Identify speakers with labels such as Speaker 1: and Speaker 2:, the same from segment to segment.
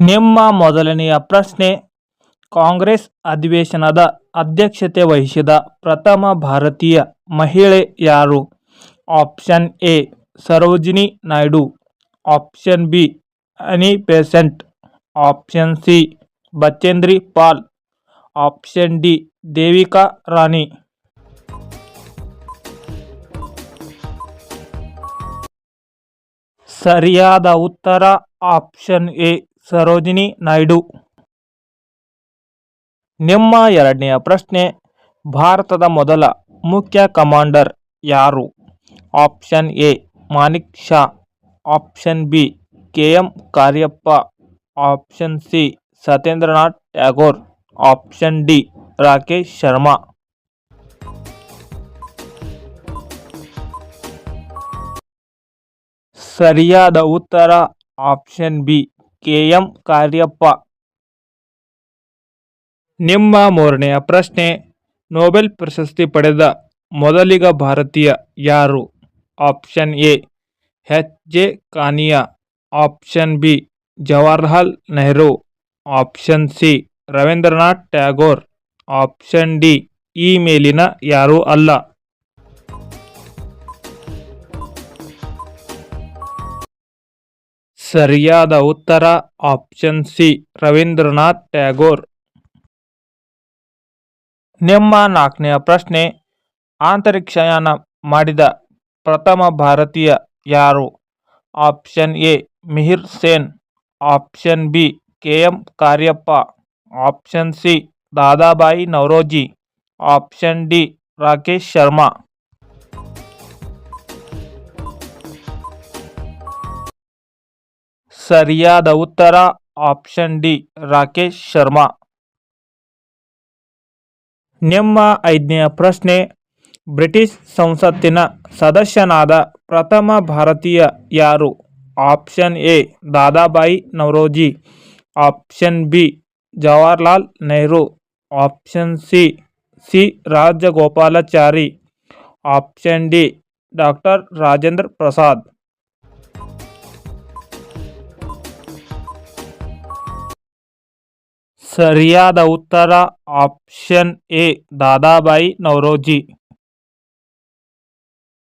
Speaker 1: ನಿಮ್ಮ ಮೊದಲನೆಯ ಪ್ರಶ್ನೆ, ಕಾಂಗ್ರೆಸ್ ಅಧಿವೇಶನದ ಅಧ್ಯಕ್ಷತೆ ವಹಿಸಿದ ಪ್ರಥಮ ಭಾರತೀಯ ಮಹಿಳೆ ಯಾರು? Option A Sarojini Naidu, option B Annie Besant, option C Bachendri Pal, option D Devika Rani. ಸರಿಯಾದ ಉತ್ತರ ಆಪ್ಷನ್ ಎ ಸರೋಜಿನಿ ನಾಯ್ಡು. ನಿಮ್ಮ ಎರಡನೆಯ ಪ್ರಶ್ನೆ, ಭಾರತದ ಮೊದಲ ಮುಖ್ಯ ಕಮಾಂಡರ್ ಯಾರು? Option A Manik Shah, option B KM. Cariappa, option C Satyendranath Tagore, option D Rakesh Sharma. ಸರಿಯಾದ ಉತ್ತರ ಆಪ್ಷನ್ ಬಿ ಕೆ.ಎಂ. ಕಾರ್ಯಪ್ಪ. ನಿಮ್ಮ ಮೂರನೆಯ ಪ್ರಶ್ನೆ, ನೊಬೆಲ್ ಪ್ರಶಸ್ತಿ ಪಡೆದ ಮೊದಲಿಗ ಭಾರತೀಯ ಯಾರು? Option A H J. Kania, option B Jawaharlal Nehru, option C Rabindranath Tagore, option D ಈ ಮೇಲಿನ ಯಾರೂ ಅಲ್ಲ. ಸರಿಯಾದ ಉತ್ತರ ಆಪ್ಷನ್ ಸಿ ರವೀಂದ್ರನಾಥ್ ಟ್ಯಾಗೋರ್. ನಿಮ್ಮ ನಾಲ್ಕನೆಯ ಪ್ರಶ್ನೆ, ಅಂತರಿಕ್ಷಯಾನ ಮಾಡಿದ ಪ್ರಥಮ ಭಾರತೀಯ ಯಾರು? Option A Mihir Sen, option B KM. Cariappa, option C Dadabhai Naoroji, option D Rakesh Sharma. ಸರಿಯಾದ ಉತ್ತರ ಆಪ್ಷನ್ ಡಿ ರಾಕೇಶ್ ಶರ್ಮಾ. ನಿಮ್ಮ ಐದನೆಯ ಪ್ರಶ್ನೆ, ಬ್ರಿಟಿಷ್ ಸಂಸತ್ತಿನ ಸದಸ್ಯನಾದ ಪ್ರಥಮ ಭಾರತೀಯ ಯಾರು? Option A Dadabhai Naoroji, option B Jawaharlal Nehru, option C Rajagopalachari, option D doctor Rajendra Prasad. ಸರಿಯಾದ ಉತ್ತರ ಆಪ್ಷನ್ ಎ ದಾದಾಬಾಯಿ ನವರೋಜಿ.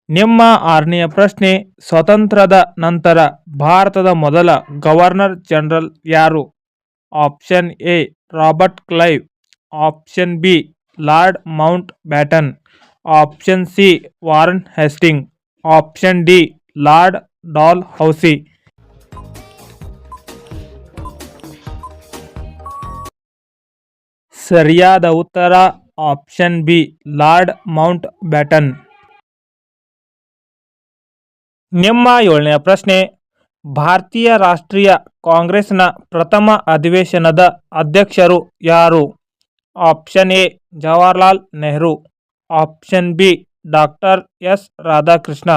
Speaker 1: ನಿಮ್ಮ ಆರನೆಯ ಪ್ರಶ್ನೆ, ಸ್ವಾತಂತ್ರ್ಯದ ನಂತರ ಭಾರತದ ಮೊದಲ ಗವರ್ನರ್ ಜನರಲ್ ಯಾರು? Option A Robert Clive, option B Lord Mountbatten, option C Warren Hastings, option D Lord Dalhousie. ಸರಿಯಾದ ಉತ್ತರ option B Lord Mountbatten. ನಿಮ್ಮ ಏಳನೆಯ ಪ್ರಶ್ನೆ, ಭಾರತೀಯ ರಾಷ್ಟ್ರೀಯ ಕಾಂಗ್ರೆಸ್ನ ಪ್ರಥಮ ಅಧಿವೇಶನದ ಅಧ್ಯಕ್ಷರು ಯಾರು? Option A Jawaharlal Nehru, option B doctor S Radhakrishna,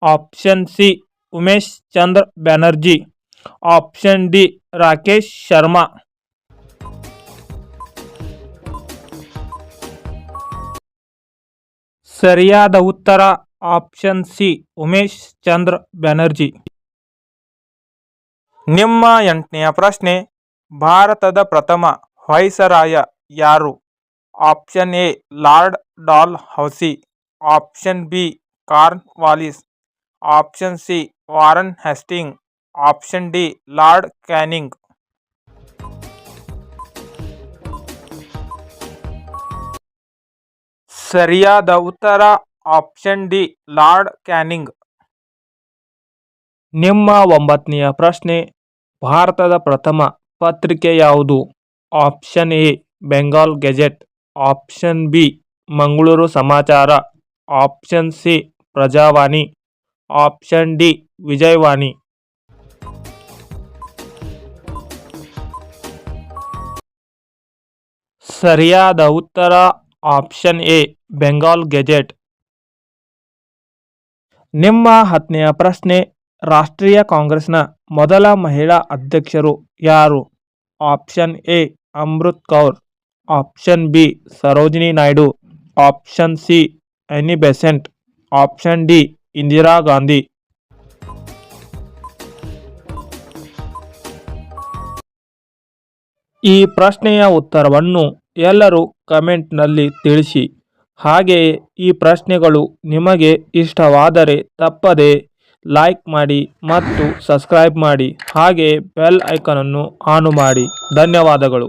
Speaker 1: option C Umesh Chandra Banerjee, option D Rakesh Sharma. ಸರಿಯಾದ ಉತ್ತರ ಆಪ್ಷನ್ ಸಿ ಉಮೇಶ್ ಚಂದ್ರ ಬ್ಯಾನರ್ಜಿ. ನಿಮ್ಮ ಎಂಟನೆಯ ಪ್ರಶ್ನೆ, ಭಾರತದ ಪ್ರಥಮ ವೈಸರಾಯ ಯಾರು? Option A Lord Dalhousie, option B Cornwallis, option C Warren Hastings, option D Lord Canning. ಸರಿಯಾದ ಉತ್ತರ ಆಪ್ಷನ್ ಡಿ ಲಾರ್ಡ್ ಕ್ಯಾನಿಂಗ್. ನಿಮ್ಮ ಒಂಬತ್ತನೆಯ ಪ್ರಶ್ನೆ, ಭಾರತದ ಪ್ರಥಮ ಪತ್ರಿಕೆ ಯಾವುದು? Option A Bengal Gazette, option B Mangaluru Samachara, option C Prajavani, option D Vijayavani. ಸರಿಯಾದ ಉತ್ತರ ಆಪ್ಷನ್ ಎ ಬೆಂಗಾಲ್ ಗೆಜೆಟ್. ನಿಮ್ಮ ಹತ್ತನೆಯ ಪ್ರಶ್ನೆ, ರಾಷ್ಟ್ರೀಯ ಕಾಂಗ್ರೆಸ್ನ ಮೊದಲ ಮಹಿಳಾ ಅಧ್ಯಕ್ಷರು ಯಾರು? Option A Amrit Kaur, option B Sarojini Naidu, option C any Besant, option D Indira Gandhi. ಈ ಪ್ರಶ್ನೆಯ ಉತ್ತರವನ್ನು ಎಲ್ಲರೂ ಕಮೆಂಟ್ನಲ್ಲಿ ತಿಳಿಸಿ. ಹಾಗೆಯೇ ಈ ಪ್ರಶ್ನೆಗಳು ನಿಮಗೆ ಇಷ್ಟವಾದರೆ ತಪ್ಪದೆ ಲೈಕ್ ಮಾಡಿ ಮತ್ತು ಸಬ್ಸ್ಕ್ರೈಬ್ ಮಾಡಿ. ಹಾಗೆಯೇ ಬೆಲ್ ಐಕಾನನ್ನು ಆನ್ ಮಾಡಿ. ಧನ್ಯವಾದಗಳು.